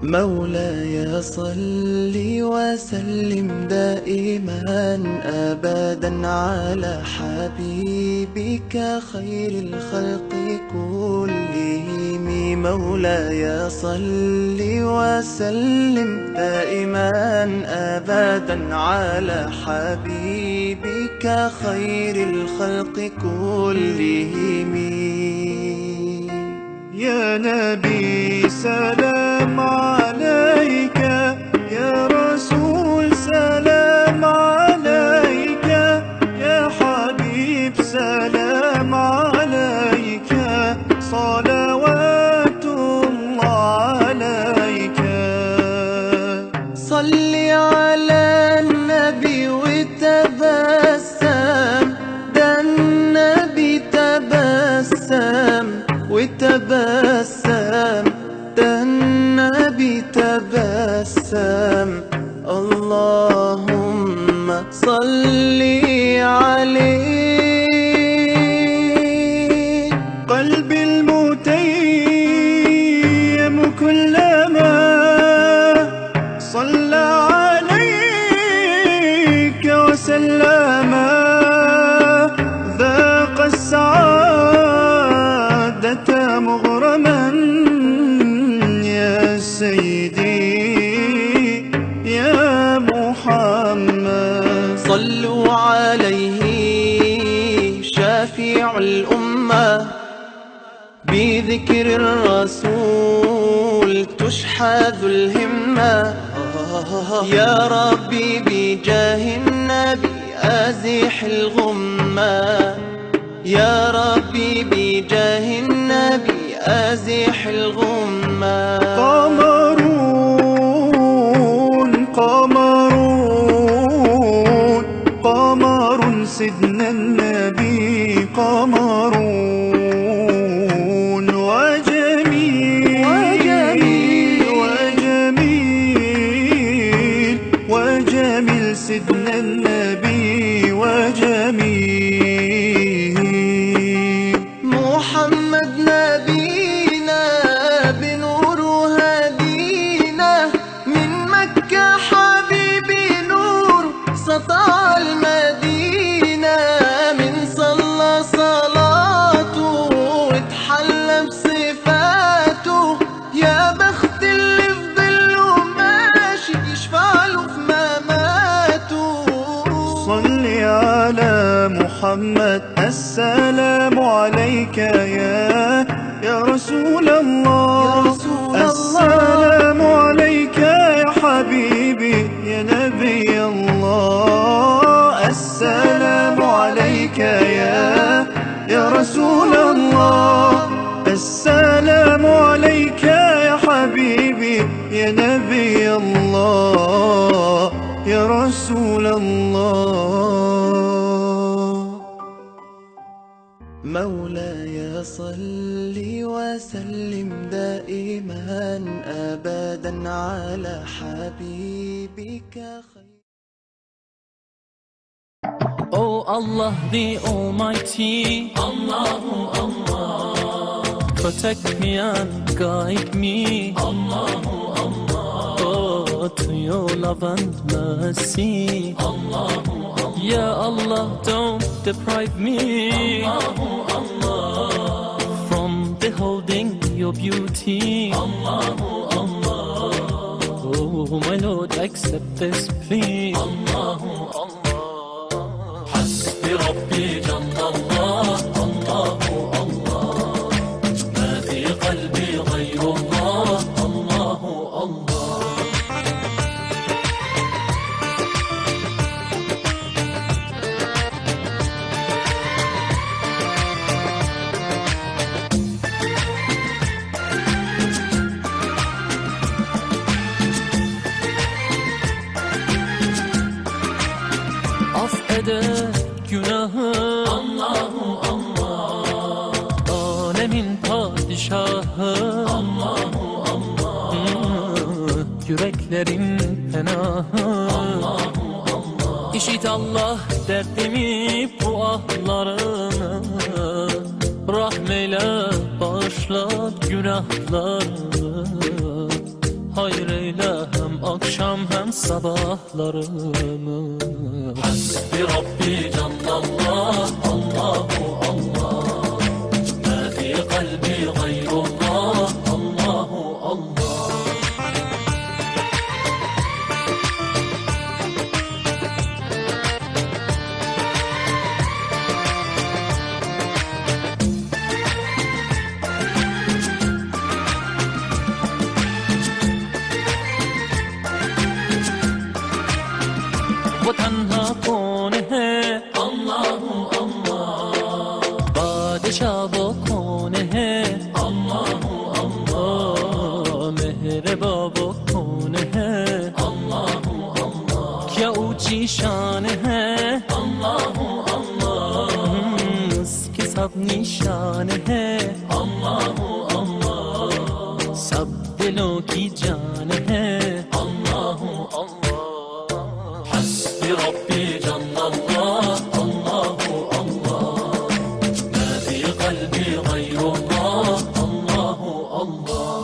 مولاي صل وسلم دائما أبدا على حبيبك خير الخلق كلهم. مولاي صل وسلم دائما أبدا على حبيبك خير الخلق كلهم. يا نبي سلام عليك، يا رسول سلام عليك، يا حبيب سلام عليك، صلوات الله عليك. صل على النبي وتبسم، ده النبي تبسم وتبسم، ده النبي تبسم. اللهم صل عليه. قلبي المتيم كلما صلى عليك وسلم ذاق السعادة مغرما. يا سيدي يا محمد صلوا عليه شافع الأمة، بذكر الرسول تشحذ الهمة. يا ربي بجاه النبي أزح الغمة، يا ربي بجاه النبي أزح الغمة. قمرون قمرون قمر سيدنا النبي، قمرون وجميل وجميل وجميل وجميل سيدنا النبي وجميل. محمد نبينا بنور هدينا، من مكة حبيبي نور سطع المدينة. من صلى صلاته واتحلى بصفاته، يا بخت اللي في ظله ماشي يشفع له في مماته. صل على محمد السلام عليك يا رسول الله، السلام عليك يا حبيبي يا نبي الله. السلام عليك يا رسول الله، السلام عليك يا حبيبي يا نبي الله يا رسول الله. مولاي صل وسلم دائما أبدا على حبيبك خير. Oh Allah the Almighty, Allahu Allah, protect me and guide me, Allahu Allah, oh, to your love and mercy, Allahu Allah. Ya Allah, don't deprive me, Allahu Allah, from beholding your beauty, Allahu Allah. Oh my Lord, accept this plea, Allahu Allah. بربي جل الله، الله الله، ما في قلبي غير الله، الله الله. Af eder günahı Allahu Allah, alemin padişahı Allahu Allah, yüreklerin penahı Allahu Allah. İşit Allah derdimi bu ahlarını, rahmeyle bağışla günahlarını. hayır eyle hem akşam hem sabahlarımı. Hasbi Rabbi Cellallah, Allahu Allah, ma fi kalbi gayrullah, Allahu Allah. वो तन्हा कौन है अल्लाह अल्लाह, बादशाह वो कौन है अल्लाह अल्लाह, मेहरबा वो कौन है अल्लाह अल्लाह, क्या ऊंची शान है अल्लाह अल्लाह, उसकी सब निशान है अल्लाह अल्लाह, सब दिलों की जान है अल्लाह अल्लाह. ربي جل الله، الله الله، ما في قلبي غير الله، الله الله.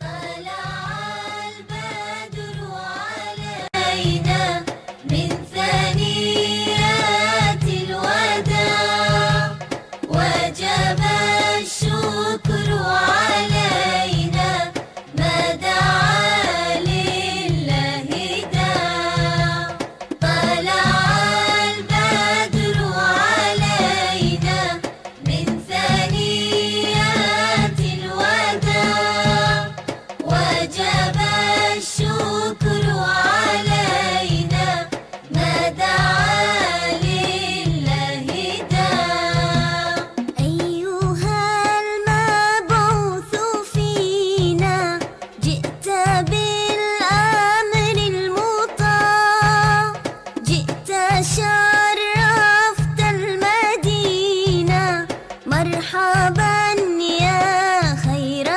طلع البدر علينا من ثنيات الوداع، وجب الشكر علينا ما دعا لله داع. طلع البدر علينا من ثنيات الوداع، وجب الشكر علينا ما دعا لله داع. أيها المبعوث فينا جئت بالأمر المطاع، جئت شرفت المدينة، مرحبا يا خير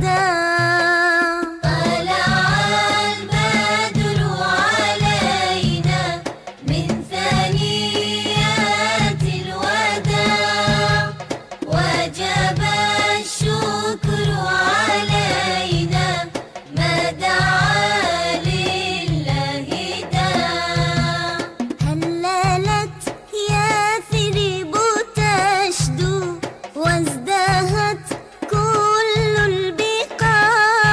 داع. طلع البدر علينا من ثنيات الوداع، وجب الشكر علينا ما دعا لله داع. هللت يثرب تشدو، وازدهت كل البقاع،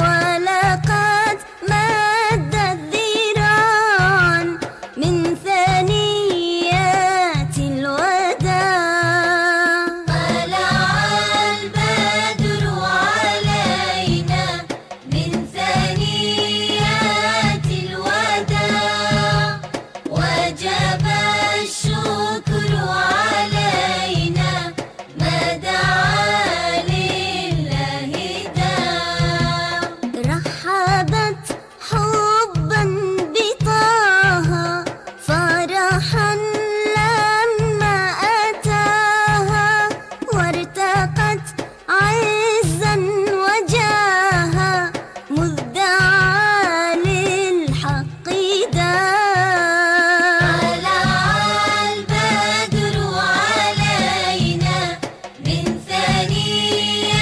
ولقد مدت ذراعا من ثنيات الوداع. طلع البدر علينا من ثنيات الوداع، وجب الشكر علينا ما دعا لله داع. رحبت حبا بطه فرحا لما أتاها، وارتقت عزا وجاها مذ دعا للحق داع. طلع البدر علينا من ثنيات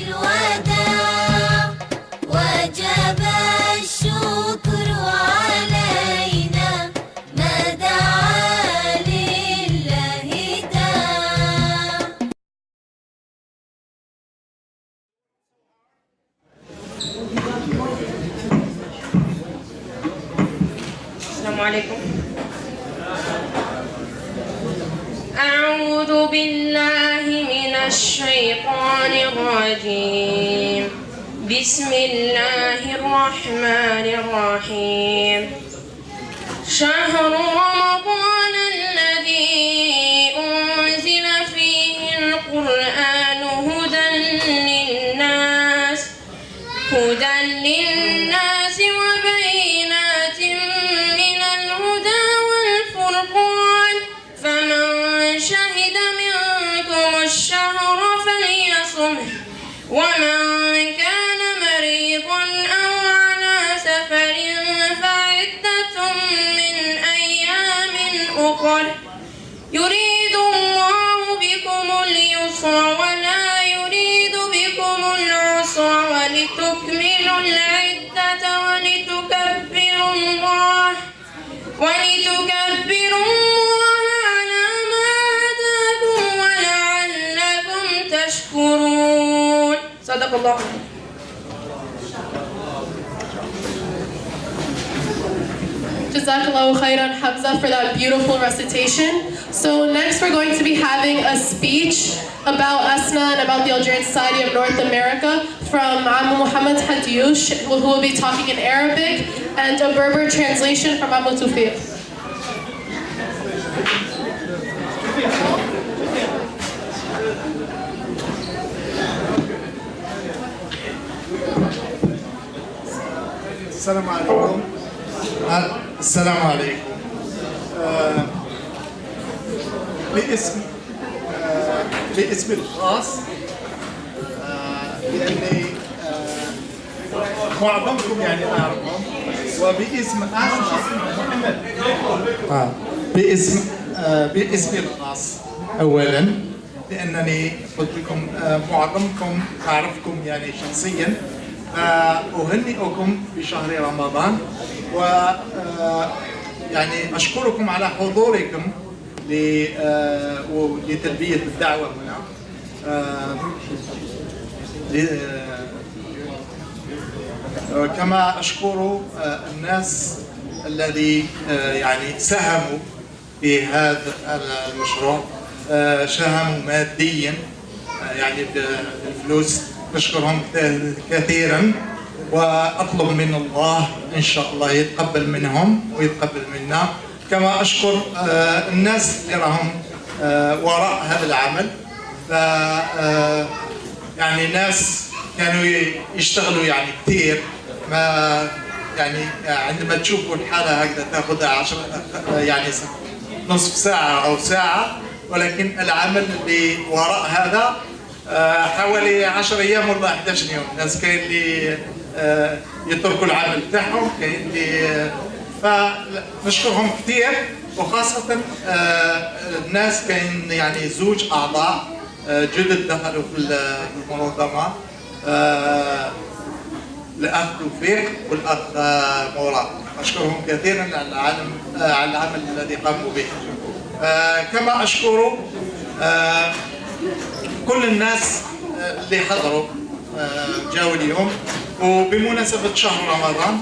الوداع، وجب الشكر علينا ما دعا لله داع. السلام عليكم. أعوذ بالله من الشيطان الرجيم. بسم الله الرحمن الرحيم. شهر رمضان الذي أنزل فيه القرآن هدى للناس وبينات من الهدى والفرقان، فمن شهد منكم الشهر فليصمه، ومن كان مريضا أو على سفر فعدة من أيام أخر، يريد الله اليسر ولا يريد بكم العسر ولتكملوا العدة ولتكبروا الله على ما هداكم ولعلكم تشكرون. صدق الله. Jazakallahu khairan Hamza for that beautiful recitation. So next we're going to be having a speech about ASNA and about the Algerian Society of North America from Amu Muhammad Hadioush, who will be talking in Arabic, and a Berber translation from Amu Tufiq. السلام عليكم. السلام عليكم. باسمي الخاص، لأني معظمكم يعني أعرفهم، وباسم ASNA باسمي الخاص أولا، لأنني قلت لكم معظمكم أعرفكم يعني شخصيا. أهنئكم بشهر رمضان، و يعني أشكركم على حضوركم لتلبية الدعوة هنا. كما أشكر الناس الذي يعني ساهموا في هذا المشروع، ساهموا ماديا يعني بالفلوس، نشكرهم كثيرا، وأطلب من الله إن شاء الله يتقبل منهم ويتقبل منا. كما أشكر الناس اللي راهم وراء هذا العمل، يعني ناس كانوا يشتغلوا يعني كثير، ما يعني عندما تشوفوا الحالة هكذا تاخذ 10 يعني نصف ساعة أو ساعة، ولكن العمل اللي وراء هذا حوالي 10 أيام ولا 11 يوم. الناس كاين اللي يتركوا العمل تاعهم، كاين اللي فنشكرهم كثير، وخاصة الناس كاين يعني زوج أعضاء جدد دخلوا في المنظمة، الأخ توفيق والأخ مراد، أشكرهم كثيرا على العمل الذي قاموا به. كما أشكر كل الناس اللي حضروا جاوا اليوم، وبمناسبة شهر رمضان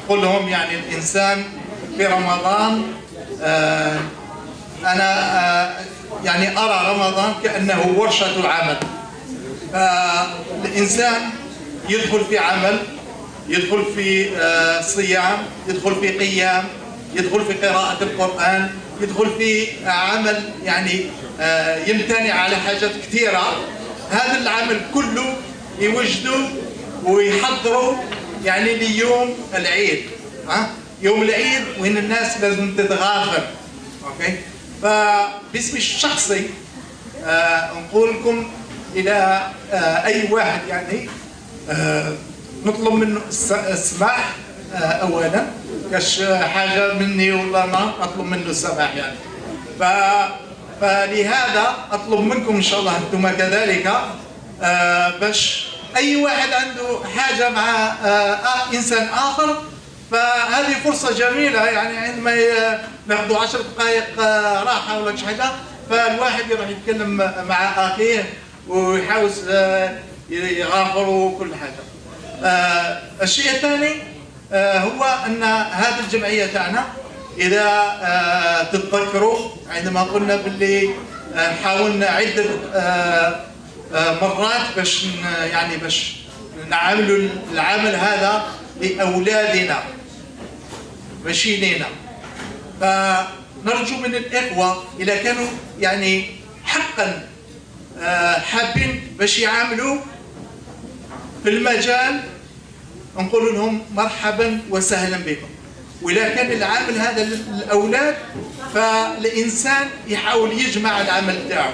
قل لهم يعني الإنسان في رمضان، أنا يعني أرى رمضان كأنه ورشة عمل. الإنسان يدخل في عمل، يدخل في صيام، يدخل في قيام، يدخل في قراءة القرآن، يدخل في عمل يعني يمتنع على حاجات كثيرة. هذا العمل كله يوجدوا ويحضروا يعني ليوم العيد، يوم العيد وين الناس لازم تتغافل. اوكي، فباسمي الشخصي نقول لكم الى اي واحد يعني نطلب منه السماح اولا، كاش حاجه مني ولا ما اطلب منه السماح يعني. فلهذا اطلب منكم ان شاء الله انتم كذلك، باش اي واحد عنده حاجه مع انسان اخر، فهذه فرصه جميله يعني عندما ناخذوا 10 دقائق راحه ولا شي حاجه، فالواحد يروح يتكلم مع اخيه ويحاول يغافر وكل حاجه. الشيء الثاني هو ان هذه الجمعيه تاعنا، اذا تتذكروا عندما قلنا باللي حاولنا عده مرات باش يعني باش نعملوا العمل هذا لاولادنا ماشي لينا. فنرجو من الاخوه اذا كانوا يعني حقا حابين باش يعاملوا في المجال، نقول لهم مرحبا وسهلا بكم. وإذا كان العمل هذا للأولاد، فالإنسان يحاول يجمع العمل تاعه.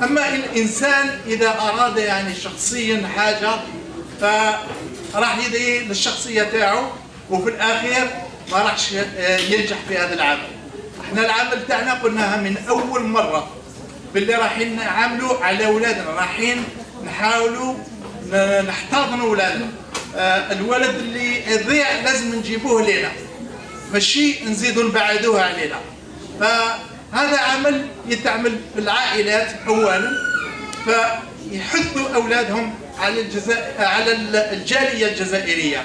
أما الإنسان إذا أراد يعني شخصيا حاجة، فراح يدعي للشخصية تاعه، وفي الأخير ما راحش ينجح في هذا العمل. احنا العمل تاعنا قلناها من أول مرة، باللي رايحين نعاملوا على اولادنا، رايحين نحاولوا نحتضنوا اولادنا. الولد اللي يضيع لازم نجيبوه لنا، ماشي نزيدوا نبعدوه علينا. فهذا عمل يتعمل في العائلات اولا، فيحثوا اولادهم على على الجاليه الجزائريه.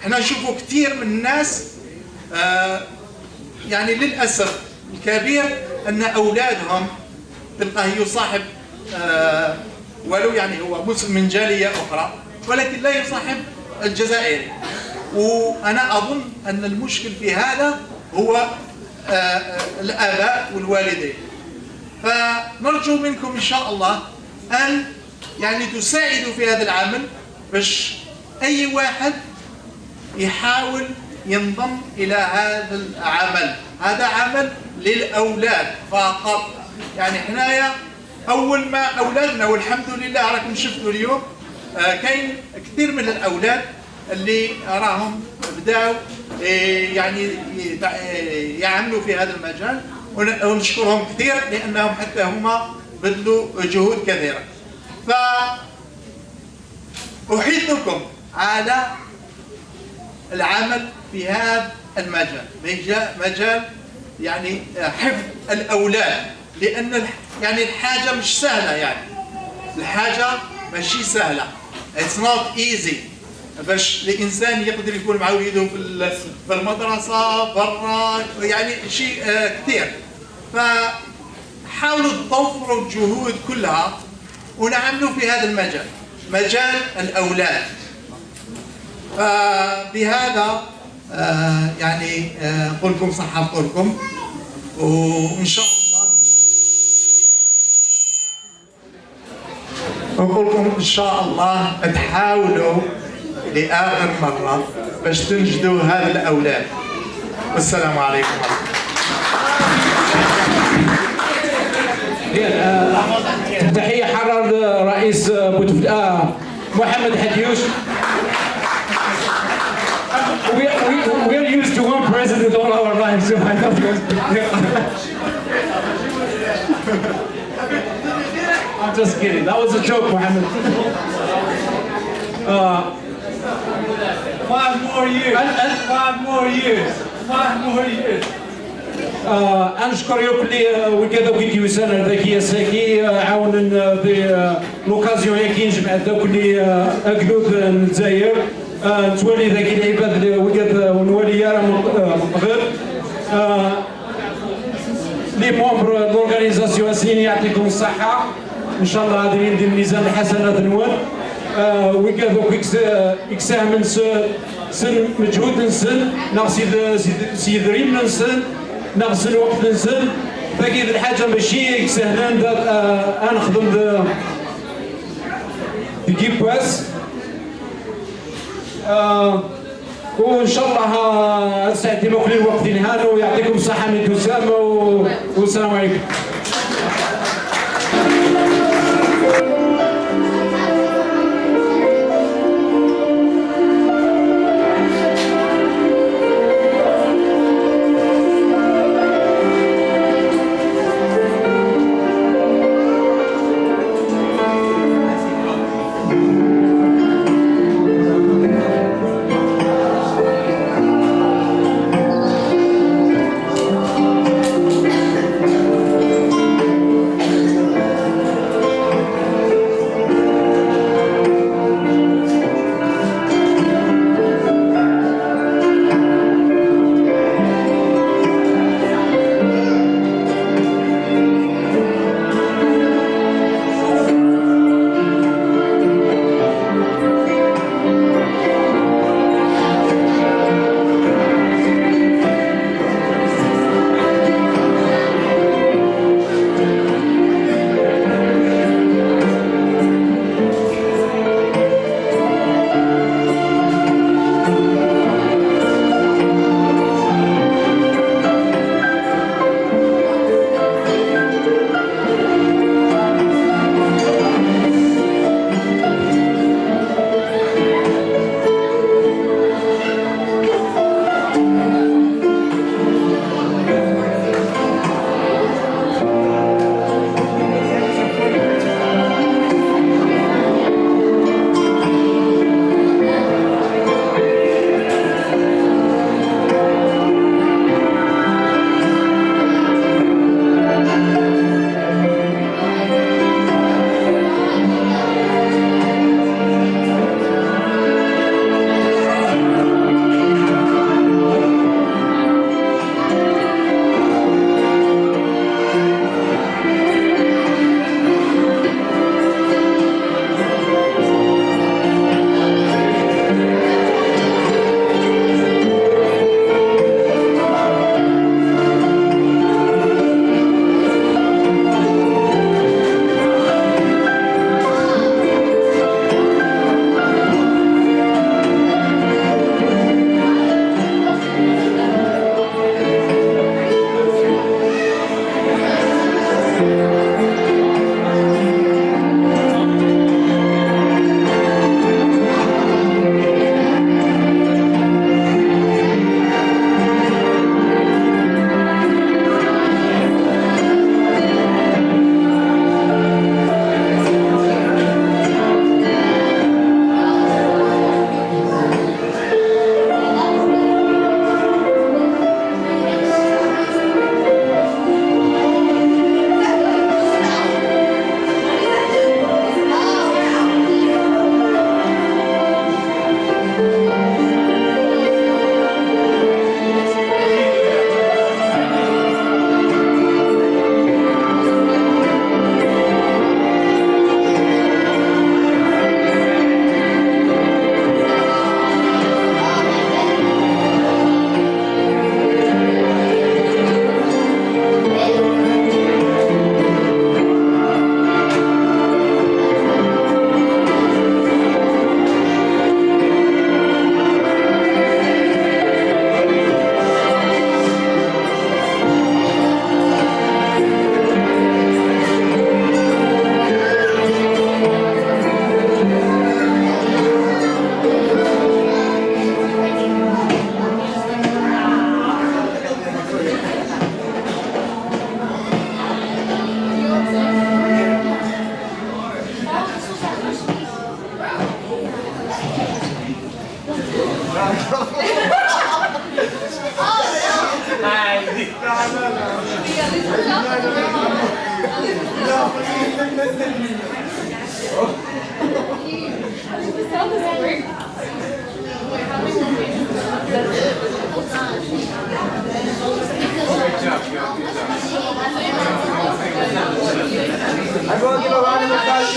احنا نشوفوا كثير من الناس يعني للاسف الكبير ان اولادهم تلقاه يصاحب ولو يعني هو مسلم من جاليه اخرى، ولكن لا يصاحب الجزائري. وانا اظن ان المشكل في هذا هو الاباء والوالدين. فنرجو منكم ان شاء الله ان يعني تساعدوا في هذا العمل، باش اي واحد يحاول ينضم الى هذا العمل. هذا عمل للاولاد فقط. يعني حنايا اول ما اولادنا، والحمد لله راكم شفتوا اليوم كاين كثير من الاولاد اللي راهم بداوا يعني يعملوا في هذا المجال، ونشكرهم كثير لانهم حتى هما بذلوا جهود كثيره. فاحثكم على العمل في هذا المجال، مجال يعني حفظ الاولاد، لان يعني الحاجه مش سهله، يعني الحاجه ماشي سهله. It's not easy باش الانسان يقدر يكون مع وليده في المدرسه برا، يعني شيء كثير. فحاولوا توفروا الجهود كلها ونعملوا في هذا المجال، مجال الاولاد. فبهذا يعني نقول لكم صحه لكم، وان شاء الله نقول لكم ان شاء الله تحاولوا لاخر مره باش تنجدوا هذا الاولاد. والسلام عليكم ورحمه الله. تحيه حاره لرئيس بوتفلقه محمد حديوش. We're used to one president all our lives, so I thought it was... I'm just kidding. That was a joke, Mohammed. 5 more years. 5 more years. 5 more years. نشكر اللي وكذا فيديو سنه ذكيه ساكي عاوننا لوكازيون كي نجمع ذوك اللي اكلود الجزائر نتولي ذاك العباد اللي وكذا ونولي راه من قبل. لي مومبر لورغانيزاسيون اسنين يعطيكم الصحه ان شاء الله غادي ندير ميزان الحسنات نوال وكذا يكساهم سن مجهود نسن ناقص سيد ريم نسن ناقص الوقت نسن باقي الحاجه ماشي سهله نخدم ديكيب باس وان شاء الله ساعتين اخرين الوقت ينهار ويعطيكم الصحه من تسامى والسلام عليكم. Everyone give a round of applause.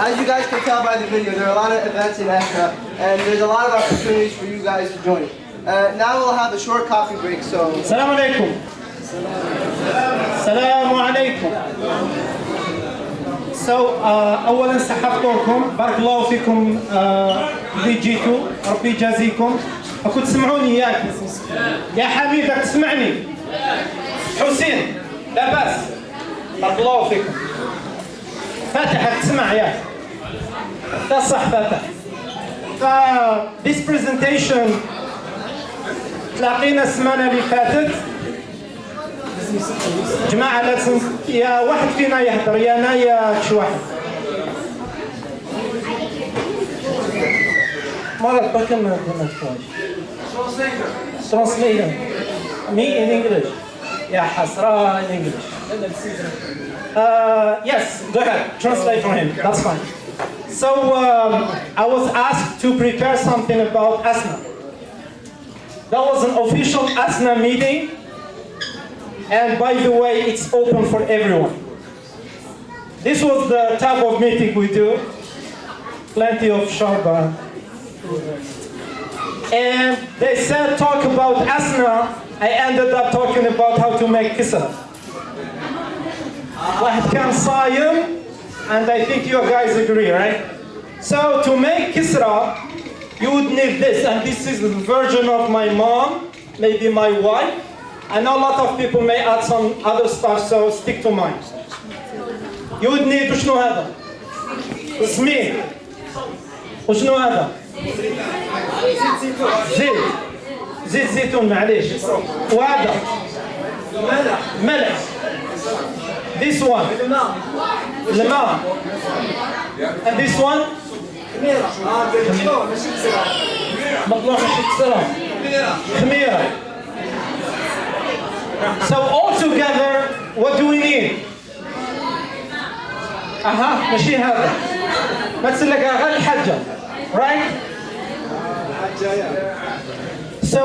As you guys can tell by the video, there are a lot of events in ASNA, and there's a lot of opportunities for you guys to join. Now we'll have a short coffee break, so... السلام عليكم. السلام عليكم. أولا سحبتكم بارك الله فيكم اللي جيتوا ربي يجازيكم. أكون تسمعوني ياك يا حميد راك تسمعني؟ حسين لا بأس بارك الله فيكم. فاتح راك تسمع ياك؟ ده صح فاتح. This presentation تلاقينا السمانة اللي فاتت. جماعة لازم يا واحد فينا يهدر يا أنا يا شي واحد. مرة بكم ما Translator. Me in English. يا حسرة in English. Yes, go ahead. Translate for him. That's fine. So I was asked to prepare something about ASNA. That was an official ASNA meeting, and by the way, it's open for everyone. This was the type of meeting we do. Plenty of sharba. And they said talk about ASNA. I ended up talking about how to make kisra. واحد كان صايم, and I think you guys agree, right? So to make kisra, you would need this, and this is the version of my mom, maybe my wife. I know a lot of people may add some other stuff, so stick to mine. You would need وشنو هذا؟ سمين. وشنو هذا؟ زيت زيتون معليش. وهذا ملح. This one. الماء. And this one? مطلوع ماشي كسرة. خميرة. So all together, what do we need? ماشي هذا. ما تسلك غير الحجة. Right? So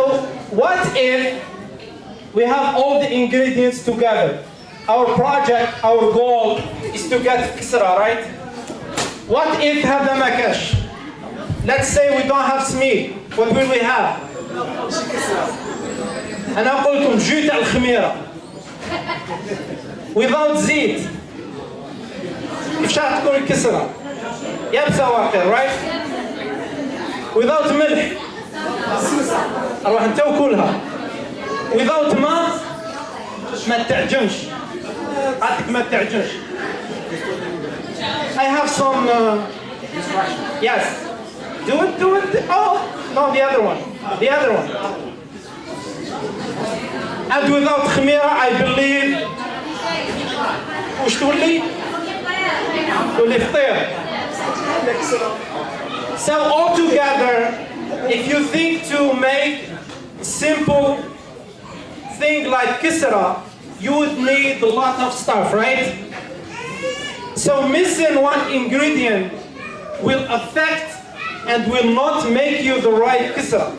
what if we have all the ingredients together? Our project, our goal is to get kisra, right? What if هذا ما كاش? Let's say we don't have سميد. What will we have? أنا أقول لكم جو تاع الخميرة. Without زيت. كيفاش راح تكون الكسرة؟ يابسة واقع, right? Without ملح. أروح أنت وكلها. Without ماء ما تعجنش. عادك ما تعجنش. I have some. Yes. Do it. Oh, no, the other one. The other one. And without خميرة, I believe. وش تقول لي؟ تقول لي فطير. So altogether, if you think to make simple thing like kisra, you would need a lot of stuff, right? So missing one ingredient will affect and will not make you the right kisra.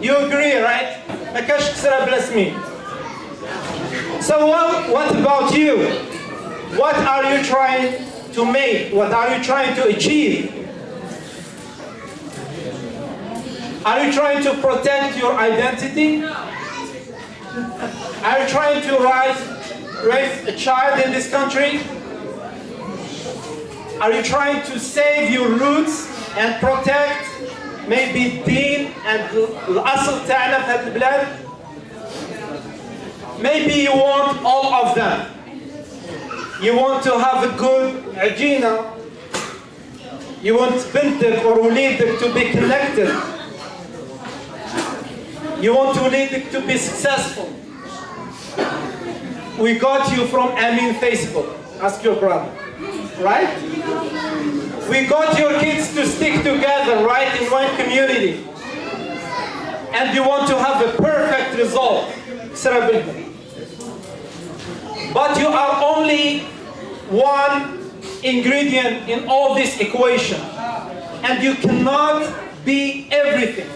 You agree, right? ما كاش kisra بلا سمين. So what about you? What are you trying to make? What are you trying to achieve? Are you trying to protect your identity? Are you trying to raise a child in this country? Are you trying to save your roots and protect maybe الدين and الأصل تاعنا في هذه البلاد? Maybe you want all of them. You want to have a good عجينة. You want بنتك or وليدك to be connected. You want وليدك to be successful. We got you from Amin Facebook. Ask your brother. Right? We got your kids to stick together, right, in one community. And you want to have a perfect result. But you are only one ingredient in all this equation. And you cannot be everything.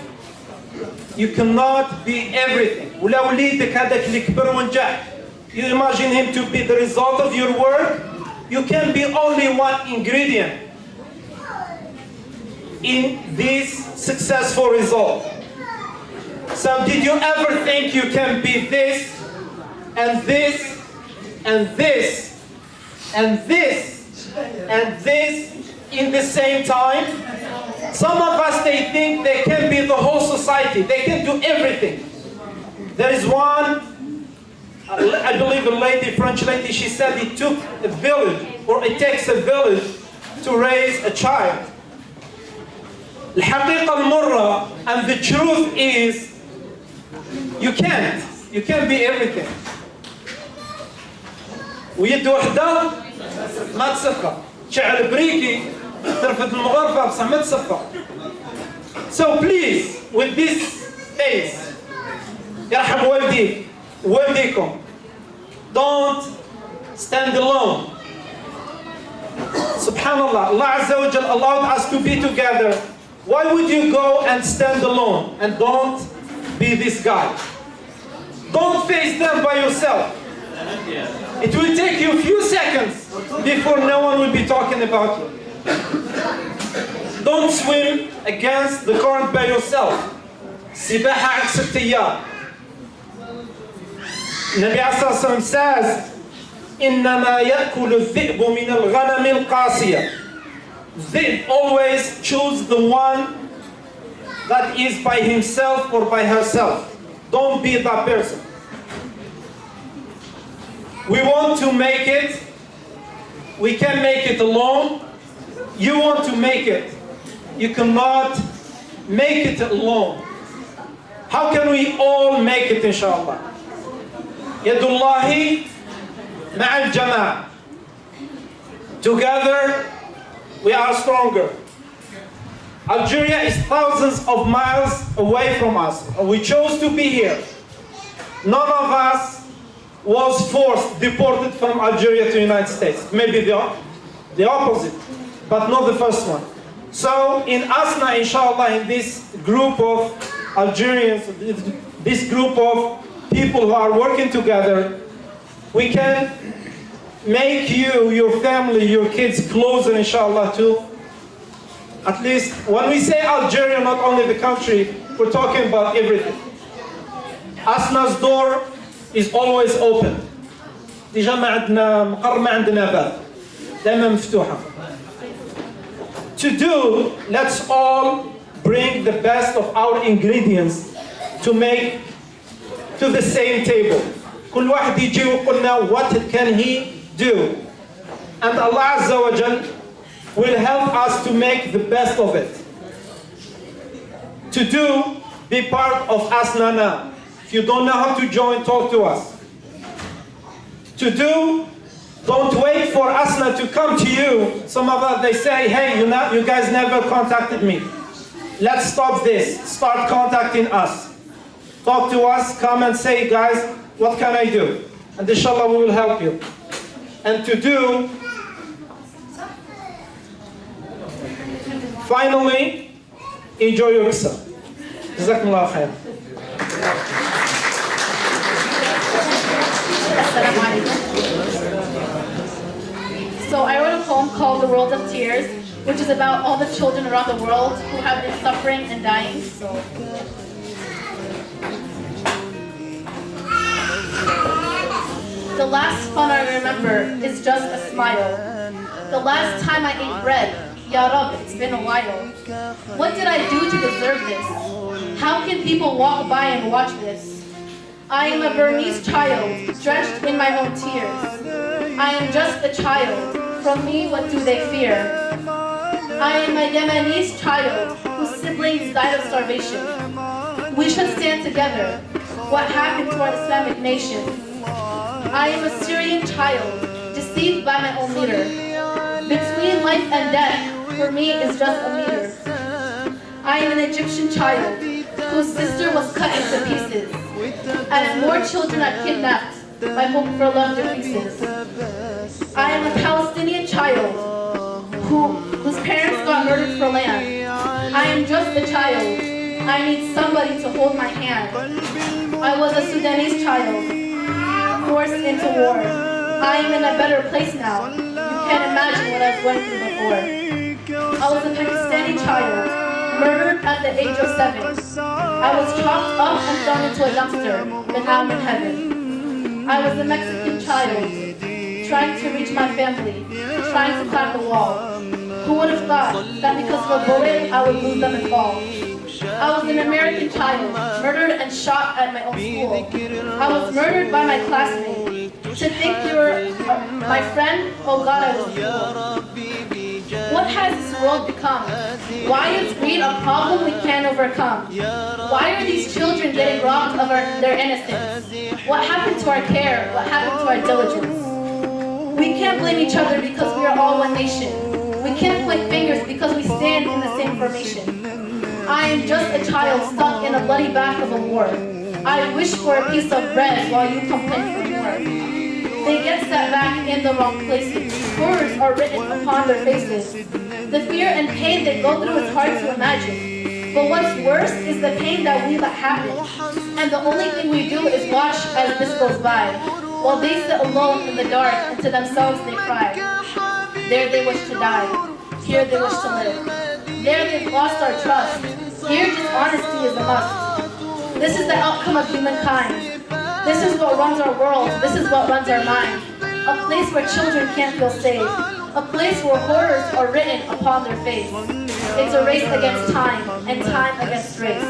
You cannot be everything. ولا وليدك هذاك اللي كبر ونجح. You imagine him to be the result of your work. You can be only one ingredient in this successful result. So did you ever think you can be this and this and this and this and this in the same time? Some of us, they think they can be the whole society. They can do everything. There is one, I believe a lady, French lady, she said it took a village, or it takes a village to raise a child. الحقيقة المرة, and the truth is, you can't be everything. ويد وحدة ما تصفى. شعر بريكي ترفض المغرفة بصح ما تصفى. So please, with this face, يرحم والديك والديكم, don't stand alone. Subhanallah, Allah Azza wa Jal allowed us to be together. Why would you go and stand alone and don't be this guy? Don't face them by yourself. It will take you a few seconds before no one will be talking about you. Don't swim against the current by yourself. سباحة عكس التيار. النبي عليه الصلاة والسلام says, إنما يأكل الذئب من الغنم القاسية. They always choose the one that is by himself or by herself. Don't be that person. We want to make it. We can make it alone. You want to make it. You cannot make it alone. How can we all make it, inshallah? Yadullahi ma'al jama'ah. Together, we are stronger. Algeria is thousands of miles away from us. We chose to be here. None of us was forced, deported from Algeria to the United States. Maybe the opposite, but not the first one. So in ASNA, inshallah, in this group of Algerians, this group of people who are working together, we can make you, your family, your kids closer, inshallah, too. At least, when we say Algeria, not only the country, we're talking about everything. ASNA's door is always open. ديجا ما عندنا مقر، ما عندنا باب، دائما مفتوحة. To do, let's all bring the best of our ingredients to make to the same table. كل واحد يجي ويقولنا what can he do, and Allah Azza wa Jal will help us to make the best of it. To do, be part of ASNA now. If you don't know how to join, talk to us. To do, don't wait for ASNA to come to you. Some of us, they say, hey, you guys never contacted me. Let's stop this. Start contacting us. Talk to us, come and say, guys, what can I do? And inshallah, we will help you. And to do, finally, enjoy your Iftar. Jazakumullah khair. Assalamu alaikum. So I wrote a poem called The World of Tears, which is about all the children around the world who have been suffering and dying. The last fun I remember is just a smile. The last time I ate bread, Ya Rab, it's been a while. What did I do to deserve this? How can people walk by and watch this? I am a Burmese child, drenched in my own tears. I am just a child. From me, what do they fear? I am a Yemenese child whose siblings died of starvation. We should stand together. What happened to our Islamic nation? I am a Syrian child, deceived by my own leader. Between life and death, for me, is just a meter. I am an Egyptian child, whose sister was cut into pieces. As more children are kidnapped, my hope for love decreases. I am a Palestinian child, whose parents got murdered for land. I am just a child. I need somebody to hold my hand. I was a Sudanese child, forced into war. I am in a better place now. You can't imagine what I was going through before. I was a Pakistani child, murdered at the age of 7. I was chopped up and thrown into a dumpster, but now I'm in heaven. I was a Mexican child, trying to reach my family, trying to climb the wall. Who would have thought that because of a bullet, I would lose them and fall? I was an American child, murdered and shot at my own school. I was murdered by my classmates. To think you were my friend, oh God, I was a fool. What has this world become? Why is greed a problem we can't overcome? Why are these children getting robbed of their innocence? What happened to our care? What happened to our diligence? We can't blame each other because we are all one nation. We can't point fingers because we stand in the same formation. I am just a child stuck in a bloody back of a war. I wish for a piece of bread while you complain for more. They get set back in the wrong places. Horrors are written upon their faces. The fear and pain they go through is hard to imagine. But what's worse is the pain that we let happen. And the only thing we do is watch as this goes by, while they sit alone in the dark and to themselves they cry. There they wish to die. Here they wish to live. There they've lost our trust. Here just honesty is a must. This is the outcome of humankind. This is what runs our world. This is what runs our mind. A place where children can't feel safe. A place where horrors are written upon their face. It's a race against time, and time against race.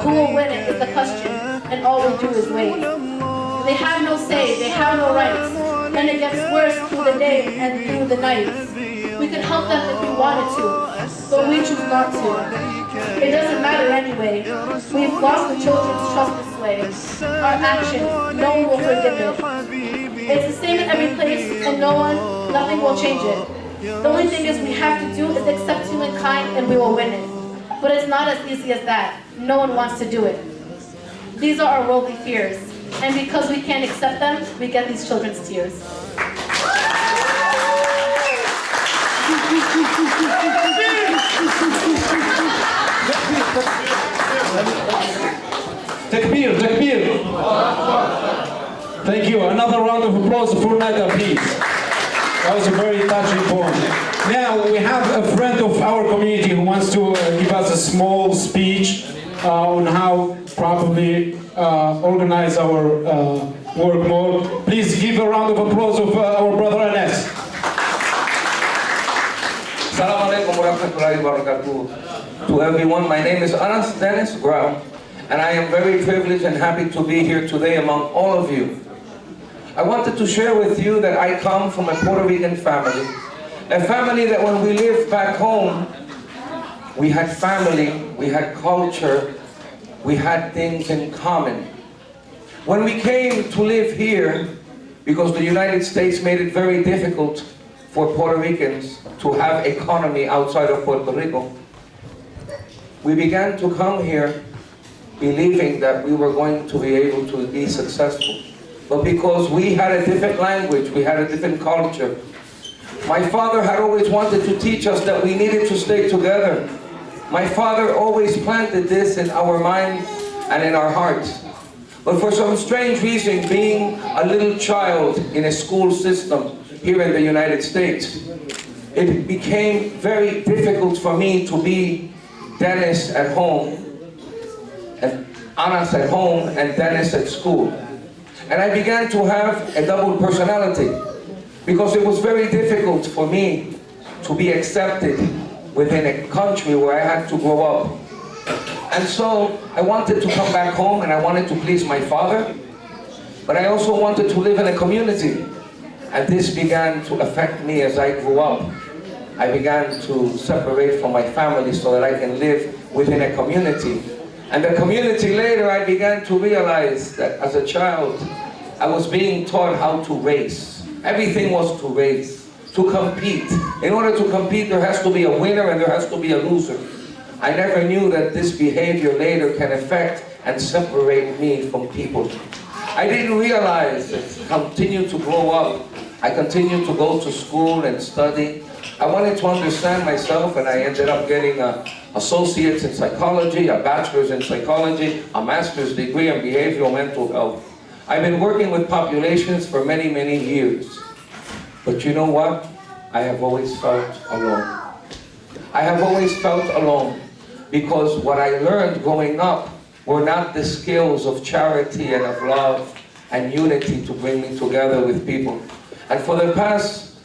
Who will win it is the question, and all we do is wait. They have no say, they have no rights, and it gets worse through the day and through the nights. We could help them if we wanted to, but we choose not to. It doesn't matter anyway. We've lost the children's trust this way. Our actions, no one will forgive it. It's the same in every place, and nothing will change it. The only thing is we have to do is accept humankind and we will win it. But it's not as easy as that. No one wants to do it. These are our worldly fears. And because we can't accept them, we get these children's tears. Takbir, takbir. Thank you. Another round of applause for Nada, please. That was a very touching poem. Now we have a friend of our community who wants to give us a small speech on how properly organize our work more. Please give a round of applause of our brother Anas. Assalamualaikum warahmatullahi wabarakatuh. To everyone, my name is Anas Dennis Grau, and I am very privileged and happy to be here today among all of you. I wanted to share with you that I come from a Puerto Rican family, a family that when we lived back home, we had family, we had culture, we had things in common. When we came to live here, because the United States made it very difficult for Puerto Ricans to have economy outside of Puerto Rico, we began to come here believing that we were going to be able to be successful. But because we had a different language, we had a different culture, my father had always wanted to teach us that we needed to stay together. My father always planted this in our minds and in our hearts. But for some strange reason, being a little child in a school system here in the United States, it became very difficult for me to be Dennis at home, and Anas at home, and Dennis at school. And I began to have a double personality because it was very difficult for me to be accepted within a country where I had to grow up. And so I wanted to come back home and I wanted to please my father, but I also wanted to live in a community. And this began to affect me as I grew up. I began to separate from my family so that I can live within a community. And the community later, I began to realize that as a child, I was being taught how to race. Everything was to race, to compete. In order to compete, there has to be a winner and there has to be a loser. I never knew that this behavior later can affect and separate me from people. I didn't realize that continue to grow up. I continued to go to school and study. I wanted to understand myself, and I ended up getting an associate's in psychology, a bachelor's in psychology, a master's degree in behavioral mental health. I've been working with populations for many, many years. But you know what? I have always felt alone. I have always felt alone because what I learned growing up were not the skills of charity and of love and unity to bring me together with people. And for the past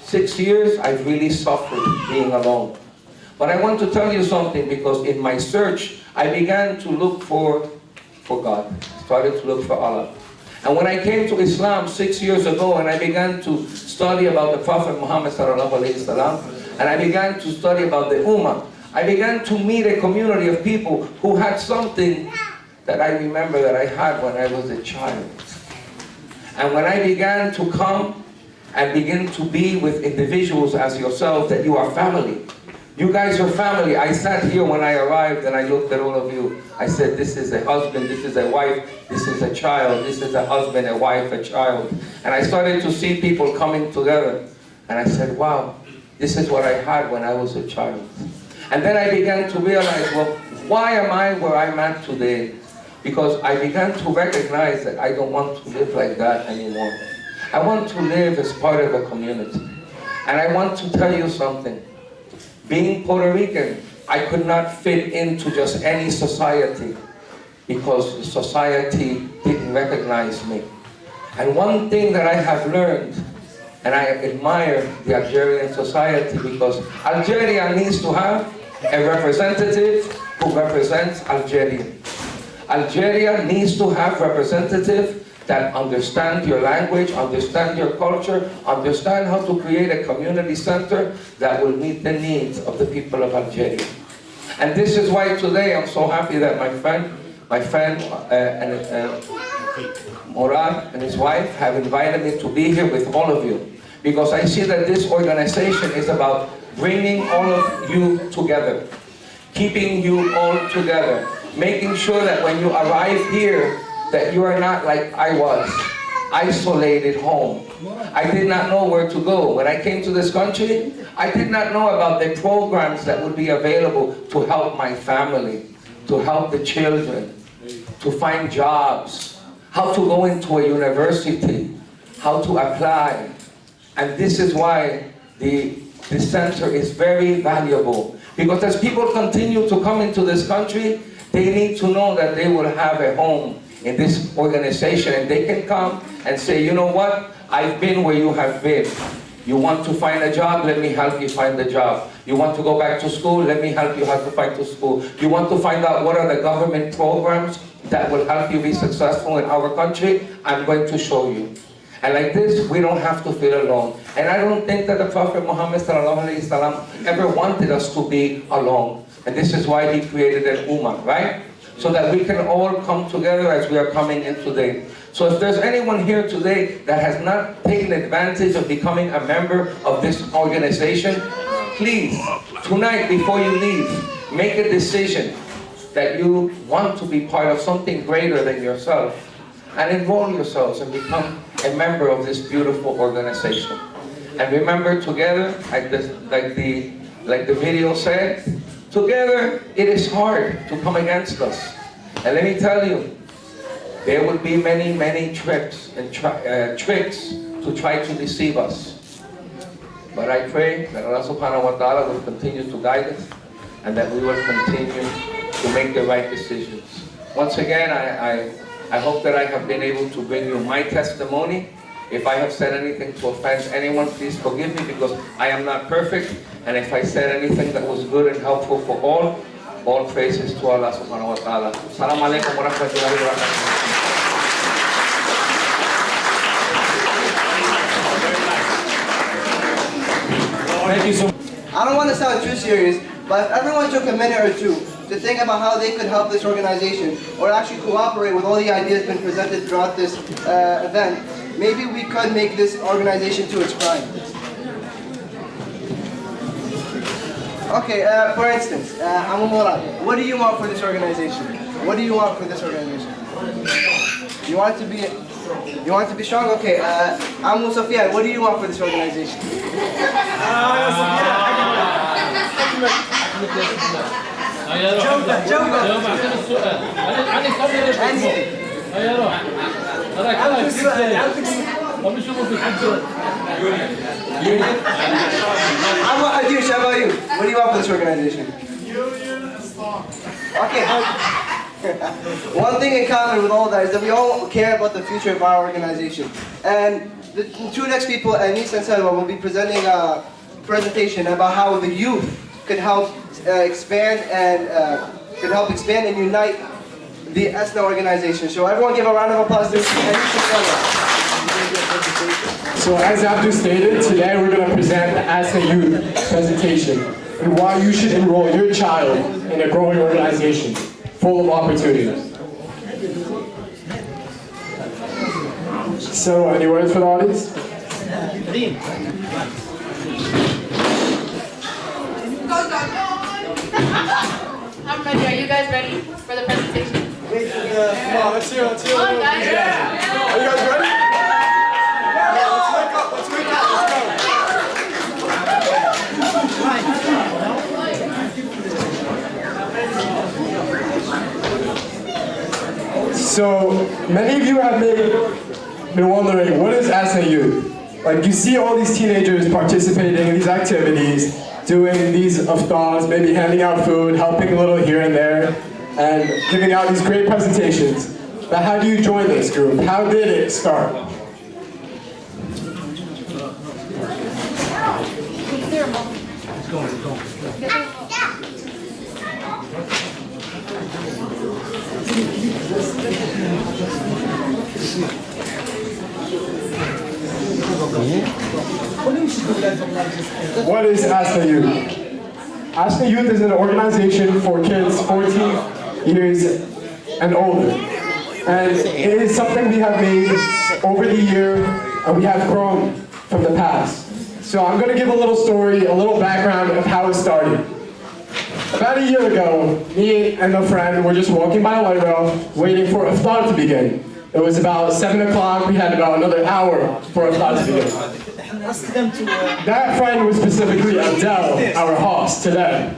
6 years, I've really suffered being alone. But I want to tell you something, because in my search, I began to look for God, started to look for Allah. And when I came to Islam 6 years ago and I began to study about the Prophet Muhammad ﷺ, and I began to study about the Ummah, I began to meet a community of people who had something that I remember that I had when I was a child. And when I began to come and begin to be with individuals as yourself, that you are family. You guys are family. I sat here when I arrived and I looked at all of you. I said, this is a husband, this is a wife, this is a child, this is a husband, a wife, a child. And I started to see people coming together. And I said, wow, this is what I had when I was a child. And then I began to realize, well, why am I where I'm at today? Because I began to recognize that I don't want to live like that anymore. I want to live as part of a community. And I want to tell you something. Being Puerto Rican, I could not fit into just any society because the society didn't recognize me. And one thing that I have learned, and I admire the Algerian society, because Algeria needs to have a representative who represents Algeria. Algeria needs to have representatives that understand your language, understand your culture, understand how to create a community center that will meet the needs of the people of Algeria. And this is why today I'm so happy that my friend Murad and his wife have invited me to be here with all of you. Because I see that this organization is about bringing all of you together, keeping you all together, making sure that when you arrive here, that you are not like I was, isolated home. I did not know where to go. When I came to this country, I did not know about the programs that would be available to help my family, to help the children, to find jobs, how to go into a university, how to apply. And this is why the center is very valuable. Because as people continue to come into this country, they need to know that they will have a home in this organization, and they can come and say, you know what, I've been where you have been. You want to find a job, let me help you find the job. You want to go back to school, let me help you how to find to school. You want to find out what are the government programs that will help you be successful in our country, I'm going to show you. And like this, we don't have to feel alone. And I don't think that the Prophet Muhammad ﷺ ever wanted us to be alone. And this is why he created an ummah, right? So that we can all come together as we are coming in today. So if there's anyone here today that has not taken advantage of becoming a member of this organization, please, tonight before you leave, make a decision that you want to be part of something greater than yourself, and enroll yourselves and become a member of this beautiful organization. And remember, together, like the video said, together it is hard to come against us. And let me tell you, there will be many, many tricks and tricks to try to deceive us. But I pray that Allah subhanahu wa ta'ala will continue to guide us, and that we will continue to make the right decisions. Once again, I hope that I have been able to bring you my testimony. If I have said anything to offend anyone, please forgive me, because I am not perfect. And if I said anything that was good and helpful for all praises to Allah subhanahu wa ta'ala. Assalamu alaikum wa rahmatullahi wa barakatuh. Thank you so much. I don't want to sound too serious, but if everyone took a minute or two to think about how they could help this organization, or actually cooperate with all the ideas been presented throughout this event, maybe we could make this organization to its prime. Okay, for instance, Amu Murad, what do you want for this organization? What do you want for this organization? You want it to be strong? Okay, Amu Sofia, what do you want for this organization? Amu Hadish, how about you? What do you want for this organization? Okay. One thing in common with all that is that we all care about the future of our organization. And the two next people, Anis and Salwa, will be presenting a presentation about how the youth could help expand and unite the ASNA organization. So everyone give a round of applause to Anis and Salwa. So as Abdul stated, today we're going to present the ASNA Youth presentation and why you should enroll your child in a growing organization full of opportunities. So, any words for the audience? I'm ready. Are you guys ready for the presentation? Come on, let's hear it. Come on, guys. Are you guys ready? Yeah, let's wake up. Let's go. So, many of you have been wondering, what is ASNA Youth? Like, you see all these teenagers participating in these activities, doing these iftars, maybe handing out food, helping a little here and there, and giving out these great presentations. But how do you join this group? How did it start? What is ASNA Youth? ASNA Youth is an organization for kids 14 years and older. And it is something we have made over the year, and we have grown from the past. So I'm going to give a little story, a little background of how it started. About a year ago, me and a friend were just walking by a light rail, waiting for Iftar to begin. It was about 7 o'clock, we had about another hour for Iftar to begin. That friend was specifically Abdel, our host today.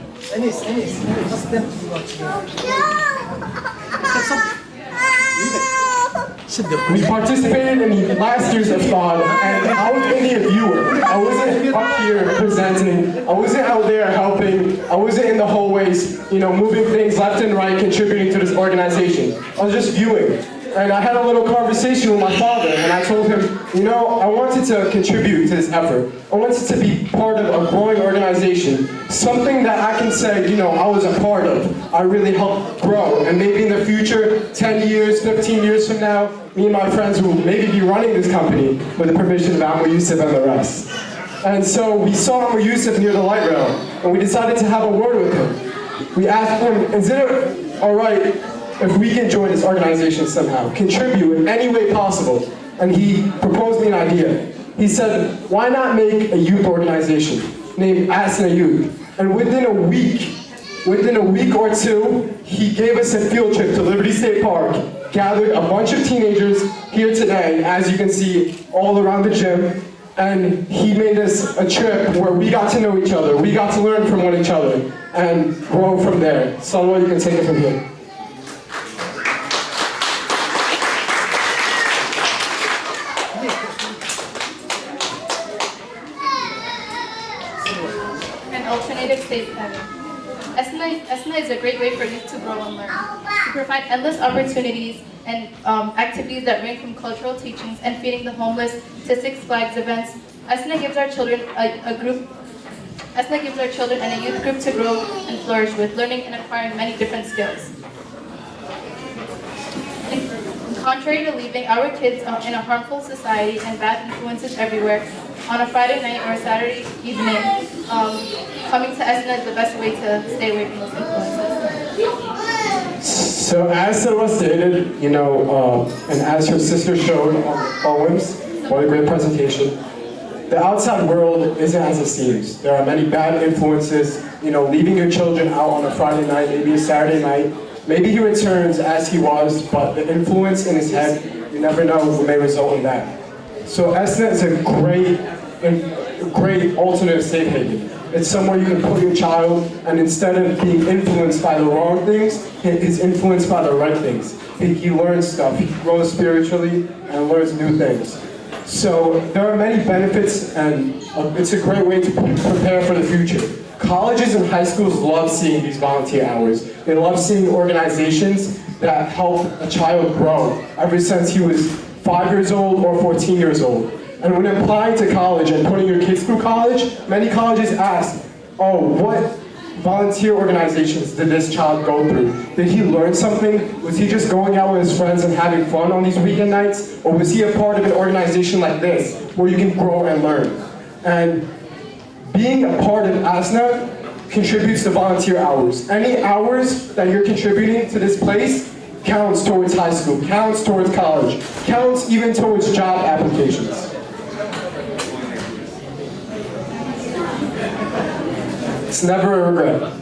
We participated in the last year's Iftar, and I was only a viewer. I wasn't up here presenting. I wasn't out there helping. I wasn't in the hallways, moving things left and right, contributing to this organization. I was just viewing. And I had a little conversation with my father, and I told him, I wanted to contribute to this effort. I wanted to be part of a growing organization, something that I can say, I was a part of. I really helped grow, and maybe in the future, 10 years, 15 years from now, me and my friends will maybe be running this company with the permission of Amr Yusuf and the rest. And so we saw Amr Yusuf near the light rail, and we decided to have a word with him. We asked him, is it all right if we can join this organization somehow, contribute in any way possible? And he proposed me an idea. He said, why not make a youth organization named ASNA Youth? And within a week or two, he gave us a field trip to Liberty State Park, gathered a bunch of teenagers here today, as you can see, all around the gym, and he made us a trip where we got to know each other, we got to learn from one each other, and grow from there. Salwa, you can take it from here. Alternative state planning. ASNA is a great way for youth to grow and learn. We provide endless opportunities and activities that range from cultural teachings and feeding the homeless to Six Flags events. ASNA gives our children and a youth group to grow and flourish with, learning and acquiring many different skills. Contrary to leaving our kids in a harmful society and bad influences everywhere, on a Friday night or a Saturday evening, coming to ASNA is the best way to stay away from those influences. So as Salwa stated, and as her sister showed on the poems, what a great presentation, the outside world isn't as it seems. There are many bad influences, leaving your children out on a Friday night, maybe a Saturday night. Maybe he returns as he was, but the influence in his head, you never know, may result in that. So ASNA is a great alternative safe haven. It's somewhere you can put your child, and instead of being influenced by the wrong things, he's influenced by the right things. He learns stuff, he grows spiritually, and learns new things. So there are many benefits, and it's a great way to prepare for the future. Colleges and high schools love seeing these volunteer hours. They love seeing organizations that help a child grow ever since he was 5 years old or 14 years old. And when applying to college and putting your kids through college, many colleges ask, what volunteer organizations did this child go through? Did he learn something? Was he just going out with his friends and having fun on these weekend nights? Or was he a part of an organization like this, where you can grow and learn? And being a part of ASNA contributes to volunteer hours. Any hours that you're contributing to this place counts towards high school, counts towards college, counts even towards job applications. It's never a regret.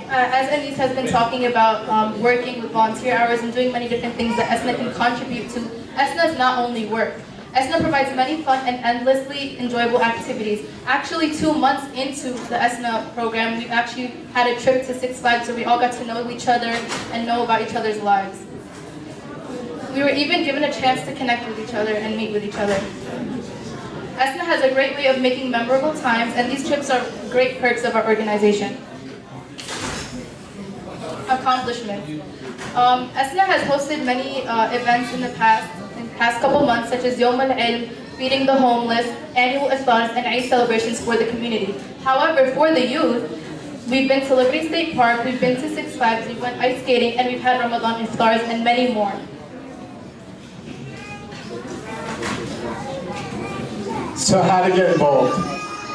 As Elise has been talking about working with volunteer hours and doing many different things that ASNA can contribute to, ASNA is not only work. ASNA provides many fun and endlessly enjoyable activities. Actually, 2 months into the ASNA program, we actually had a trip to Six Flags where we all got to know each other and know about each other's lives. We were even given a chance to connect with each other and meet with each other. ASNA has a great way of making memorable times, and these trips are great perks of our organization. Accomplishments. ASNA has hosted many events in the past couple months, such as Yom Al-Ilm, feeding the homeless, annual Iftars, and Eid celebrations for the community. However, for the youth, we've been to Liberty State Park, we've been to Six Flags, we've went ice skating, and we've had Ramadan Iftars, and many more. So how to get involved.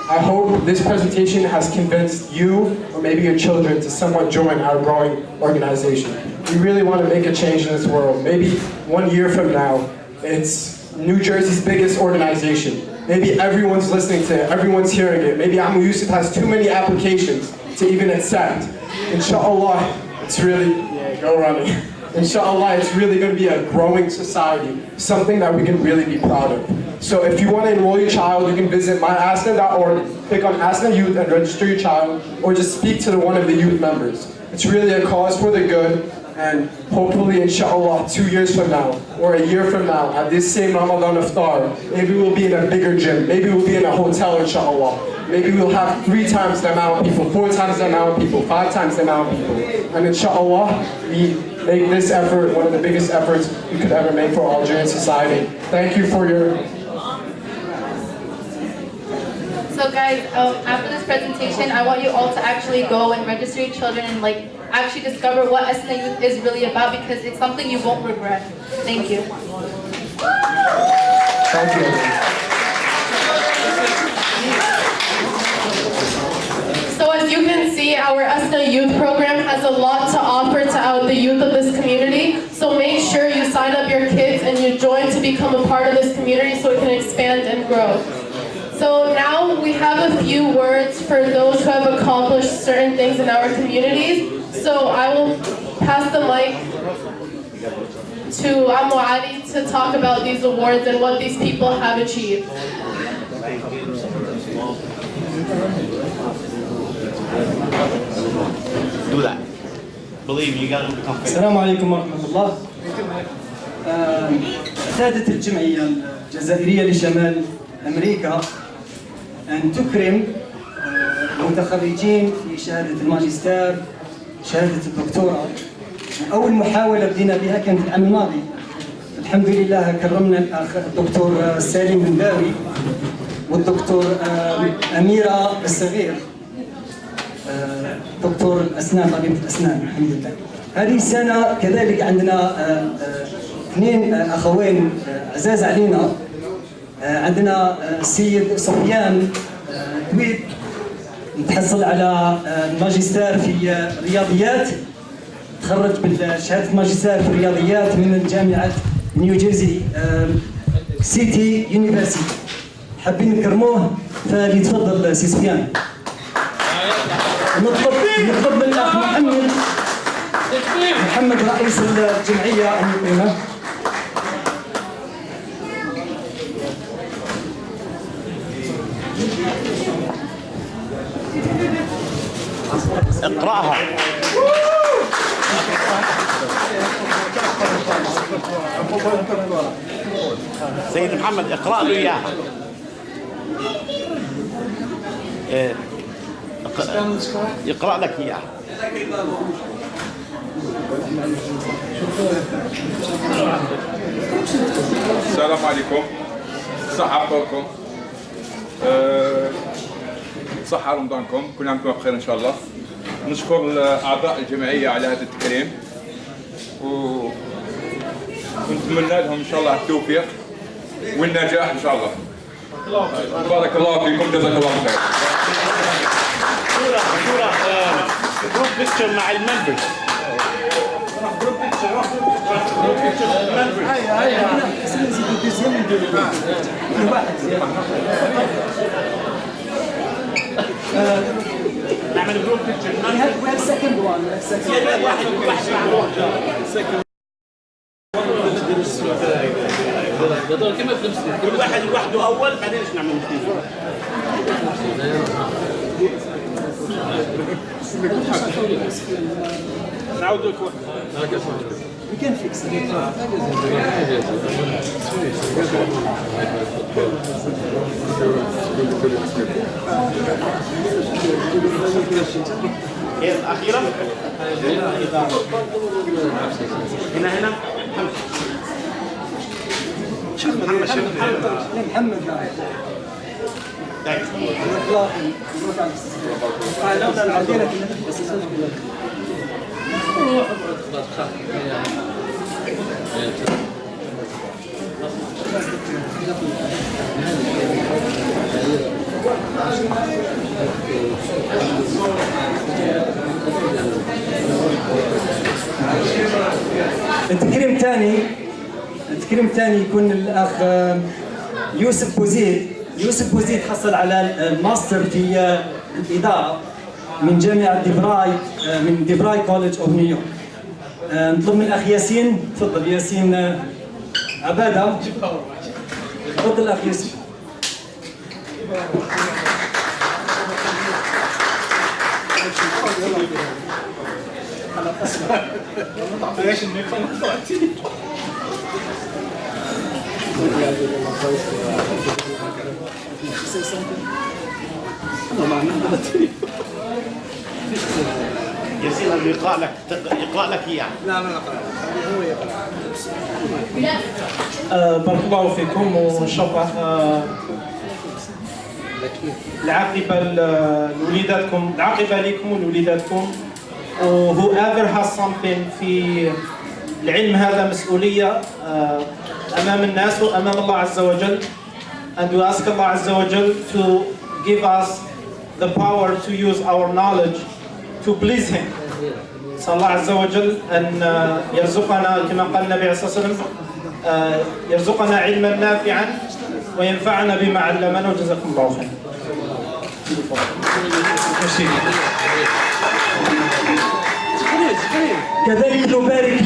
I hope this presentation has convinced you, or maybe your children, to somewhat join our growing organization. We really want to make a change in this world. Maybe 1 year from now, it's New Jersey's biggest organization. Maybe everyone's listening to it, everyone's hearing it. Maybe Amr Yusuf has too many applications to even accept. Inshallah, it's really, go running. Inshallah, it's really going to be a growing society, something that we can really be proud of. So if you want to enroll your child, you can visit myasna.org, click on ASNA Youth and register your child, or just speak to one of the youth members. It's really a cause for the good, And hopefully, inshallah, 2 years from now, or a year from now, at this same Ramadan Iftar, maybe we'll be in a bigger gym, maybe we'll be in a hotel, inshallah. Maybe we'll have 3 times the amount of people, 4 times the amount of people, 5 times the amount of people. And inshallah, we make this effort one of the biggest efforts we could ever make for Algerian society. Thank you for your... So guys, after this presentation, I want you all to actually go and register your children and actually discover what ASNA Youth is really about, because it's something you won't regret. Thank you. Thank you. So as you can see, our ASNA Youth program has a lot to offer to the youth of this community. So make sure you sign up your kids and you join to become a part of this community so it can expand and grow. So now we have a few words for those who have accomplished certain things in our communities. So I will pass the mic to Amu Ali to talk about these awards and what these people have achieved. Do that. Believe me, you got to become famous. السلام عليكم ورحمة الله. اعتادت الجمعية الجزائرية لشمال أمريكا أن تكرم المتخرجين في شهادة الماجستير، شهادة الدكتوراه. أول محاولة بدينا بها كانت العام الماضي. الحمد لله كرمنا الأخ الدكتور سالم بنداوي والدكتور أميرة الصغير، دكتور الأسنان، طبيبة الأسنان الحمد لله. هذه السنة كذلك عندنا 2 أخوين عزاز علينا. عندنا السيد سفيان دويب متحصل على الماجستير في الرياضيات، تخرج بشهادة الماجستير في الرياضيات من جامعة نيوجيرسي سيتي يونيفرسيتي. حابين نكرموه فليتفضل سي سفيان. نطلب من الأخ محمد رئيس الجمعية أن يقيمه. اقرأها. سيد محمد اقرأ له إياها. يقرأ لك إياها. السلام عليكم. صحة فطوركم. صحة رمضانكم، كل عام وانتم بخير إن شاء الله. نشكر أعضاء الجمعية على هذا التكريم ونتمنى لهم إن شاء الله التوفيق والنجاح إن شاء الله. بارك الله فيكم، جزاك الله خير. صورة جروب بيكتشر مع الممبرز. جروب بيكتشر نعمل جروب بيكتشر. كل واحد لوحده اول بعدين ايش نعمل الاثنين. نعود لك We can fix it. هي الأخيرة؟ هنا شوف محمد محمد التكريم الثاني يكون الاخ يوسف بوزيد حصل على الماستر في الاداره من جامعه ديفراي كوليدج اوف نيويورك. نطلب من الاخ ياسين، تفضل ياسين عباده. تفضل الاخ ياسين. يصير اللي يقرأ لك إياه. لا ما نقرأ. هو يقرأ. بارك الله فيكم وإن شاء الله العاقبة لوليداتكم، العاقبة لكم ولوليداتكم. و whoever has something في العلم هذا مسؤولية أمام الناس وأمام الله عز وجل. And we ask Allah عز وجل to give us the power to use our knowledge to please Him. نسأل الله عز وجل أن يرزقنا كما قال النبي عليه الصلاة والسلام يرزقنا علما نافعا وينفعنا بما علمنا وجزاكم الله خيرا. كذلك نبارك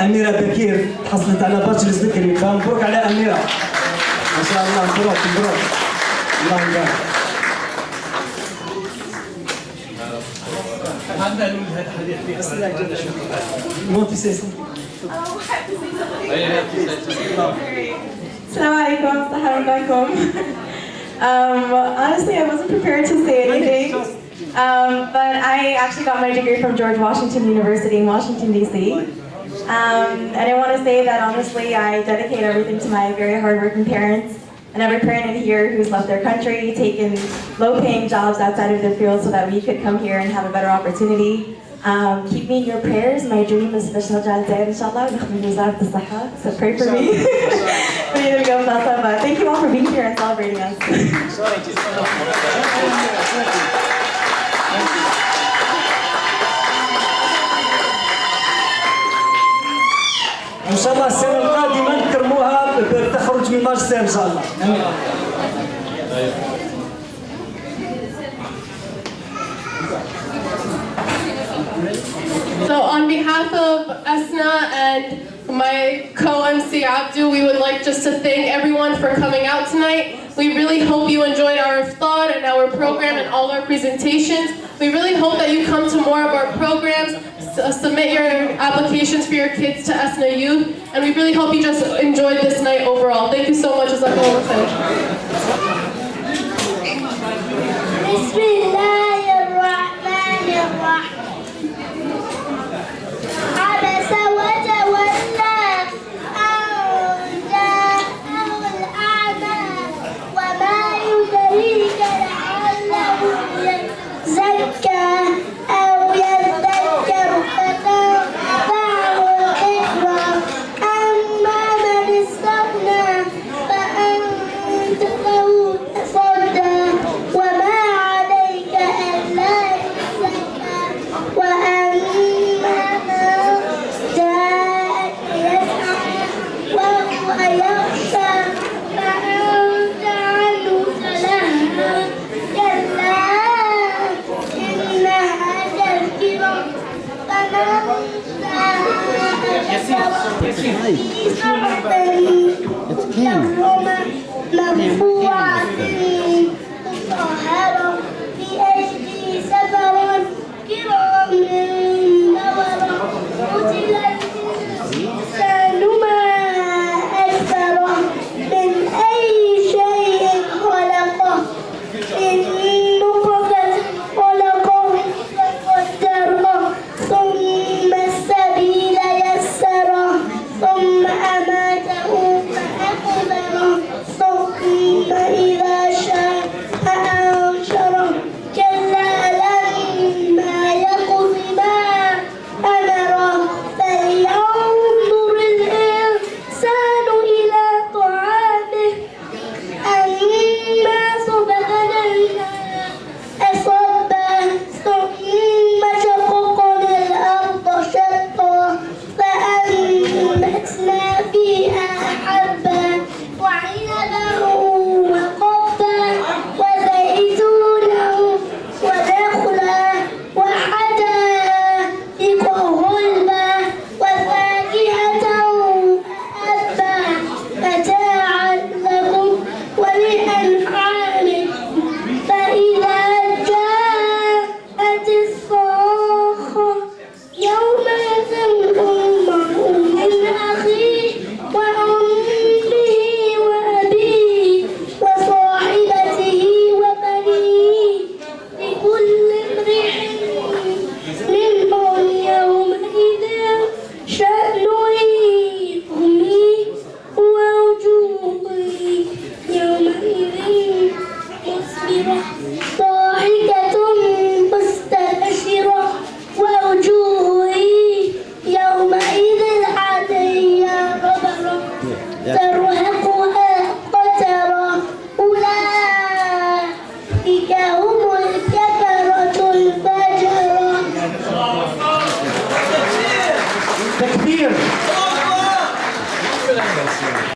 أميرة بكير حصلت على باتشلرز ذكري، فمبروك على أميرة ما شاء الله. مبروك الله يبارك. Assalamu alaikum, salam alaikum. Honestly, I wasn't prepared to say anything, but I actually got my degree from George Washington University in Washington, D.C. And I want to say that honestly, I dedicate everything to my very hardworking parents and every parent in here who's left their country, taken low-paying jobs outside of their field so that we could come here and have a better opportunity. Keep me in your prayers. My dream is special Jalzair, inshallah. So pray for me. But thank you all for being here and celebrating us. إن شاء الله السنة القادمة نكرموها بالتخرج من ماجستير إن شاء الله. So on behalf of ASNA and my co-MC Abdu, we would like just to thank everyone for coming out tonight. We really hope you enjoyed our iftar and our program and all our presentations. We really hope that you come to more of our programs, submit your applications for your kids to ASNA Youth, and we really hope you just enjoyed this night overall. Thank you so much. عبس وتولى أن جاءه الأعمى وما يدريك لعله يزكى أو يذكر فتنفعه الذكرى أما من استغنى فأنت له تصدى وما عليك ألا يزكى وأما من جاءك يسعى وهو يخشى فأنت عنه تلهى كلا إنها تذكرة فمن شاء ذكره في صحف مرفوعة